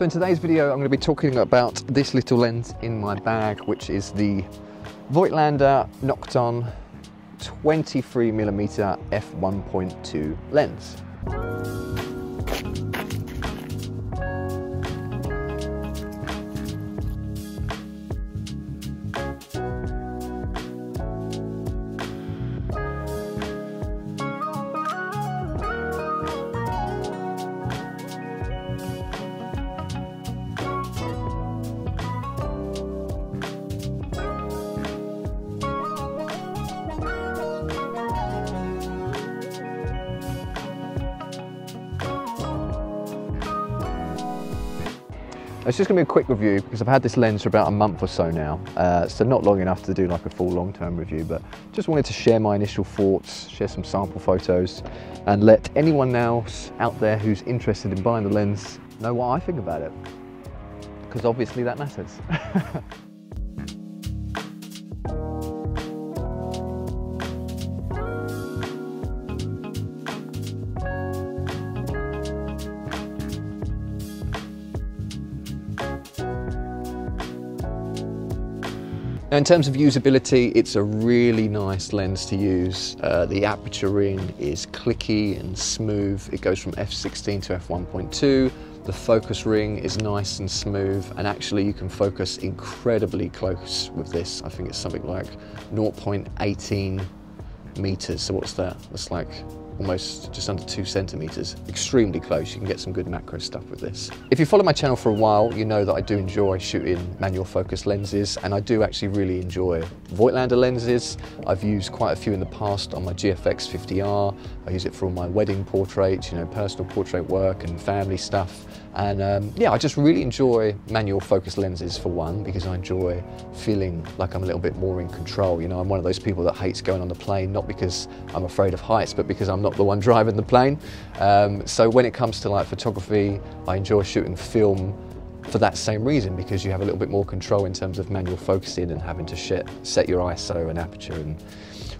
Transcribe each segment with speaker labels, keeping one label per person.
Speaker 1: So in today's video, I'm going to be talking about this little lens in my bag, which is the Voigtlander Nokton 23mm F1.2 lens. It's just going to be a quick review because I've had this lens for about a month or so now, so not long enough to do like a full long-term review, but just wanted to share my initial thoughts, share some sample photos, and let anyone else out there who's interested in buying the lens know what I think about it, because obviously that matters. Now, in terms of usability, it's a really nice lens to use. The aperture ring is clicky and smooth. It goes from f16 to f1.2. The focus ring is nice and smooth, and actually you can focus incredibly close with this. I think it's something like 0.18 meters. So what's that? That's like almost just under 2 centimeters. Extremely close. You can get some good macro stuff with this. If you follow my channel for a while, you know that I do enjoy shooting manual focus lenses, and I do actually really enjoy Voigtlander lenses. I've used quite a few in the past on my GFX 50R. I use it for all my wedding portraits, you know, personal portrait work and family stuff. And yeah, I just really enjoy manual focus lenses, for one, because I enjoy feeling like I'm a little bit more in control. You know, I'm one of those people that hates going on the plane, not because I'm afraid of heights, but because I'm not the one driving the plane. So when it comes to like photography, I enjoy shooting film for that same reason, because you have a little bit more control in terms of manual focusing and having to set your ISO and aperture and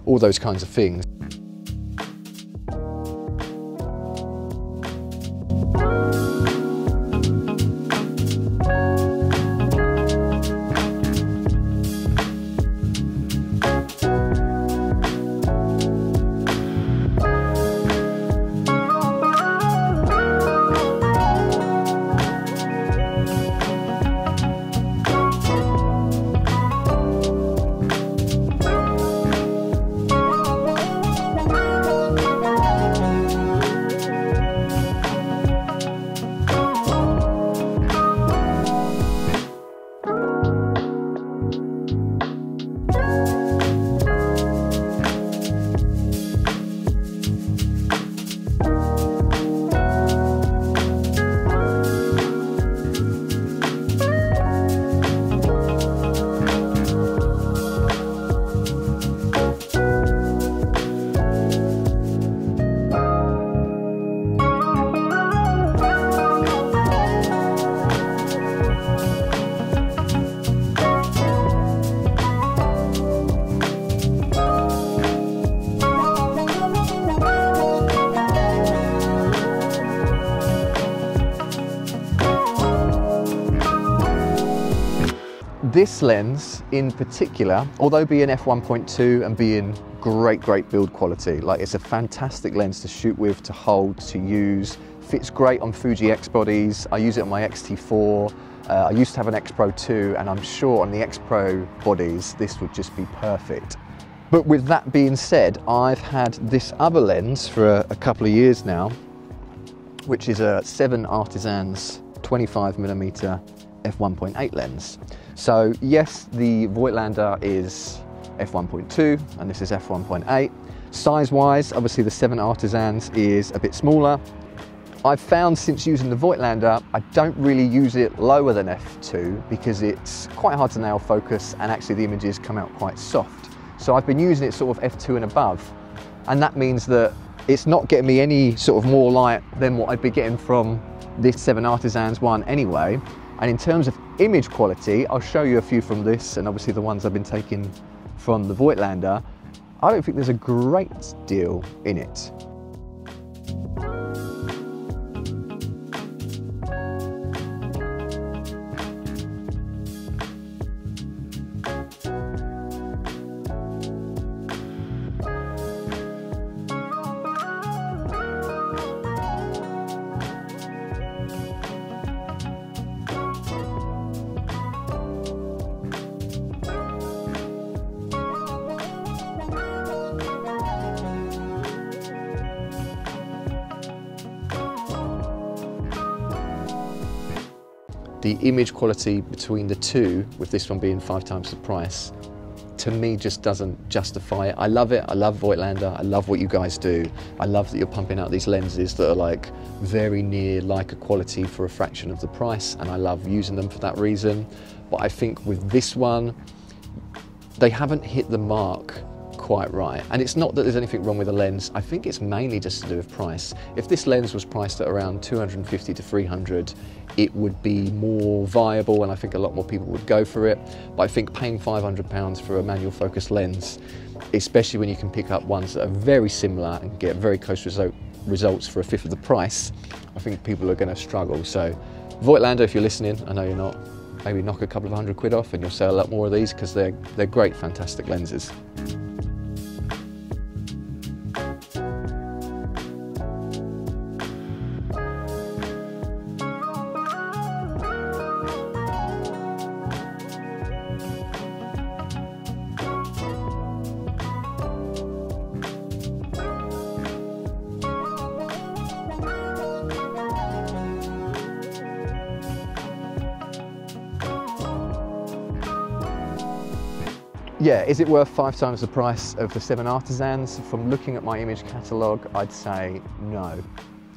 Speaker 1: all those kinds of things. This lens in particular, although being f1.2 and being great build quality, like it's a fantastic lens to shoot with, to hold, to use, fits great on Fuji X bodies. I use it on my X-T4. I used to have an X Pro 2, and I'm sure on the X Pro bodies, this would just be perfect. But with that being said, I've had this other lens for a couple of years now, which is a 7 Artisans 25mm f1.8 lens. So yes, the Voigtlander is f1.2 and this is f1.8. Size-wise, obviously the 7 Artisans is a bit smaller. I've found since using the Voigtlander, I don't really use it lower than f2 because it's quite hard to nail focus, and actually the images come out quite soft. So I've been using it sort of f2 and above, and that means that it's not getting me any sort of more light than what I'd be getting from this 7 Artisans one anyway. And in terms of image quality, I'll show you a few from this, and obviously the ones I've been taking from the Voigtlander. I don't think there's a great deal in it. the image quality between the two, with this one being 5 times the price, to me just doesn't justify it. I love it, I love Voigtlander, I love what you guys do. I love that you're pumping out these lenses that are like very near Leica quality for a fraction of the price, and I love using them for that reason. But I think with this one, they haven't hit the mark quite right. And it's not that there's anything wrong with the lens, I think it's mainly just to do with price. If this lens was priced at around 250 to 300, it would be more viable and I think a lot more people would go for it. But I think paying £500 for a manual focus lens, especially when you can pick up ones that are very similar and get very close results for a fifth of the price, I think people are going to struggle. So Voigtlander, if you're listening, I know you're not, maybe knock a couple of £100 off and you'll sell a lot more of these, because they're great, fantastic lenses. Yeah, is it worth 5 times the price of the 7 Artisans? From looking at my image catalogue, I'd say no.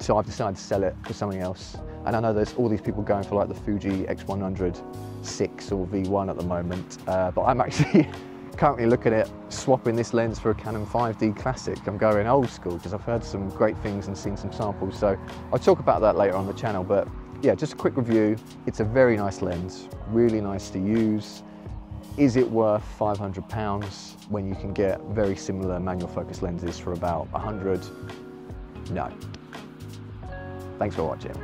Speaker 1: So I've decided to sell it for something else. And I know there's all these people going for like the Fuji X100 6 or V1 at the moment, but I'm actually currently looking at swapping this lens for a Canon 5D Classic. I'm going old school because I've heard some great things and seen some samples. So I'll talk about that later on the channel, but yeah, just a quick review. It's a very nice lens, really nice to use. Is it worth £500 when you can get very similar manual focus lenses for about 100? No. Thanks for watching.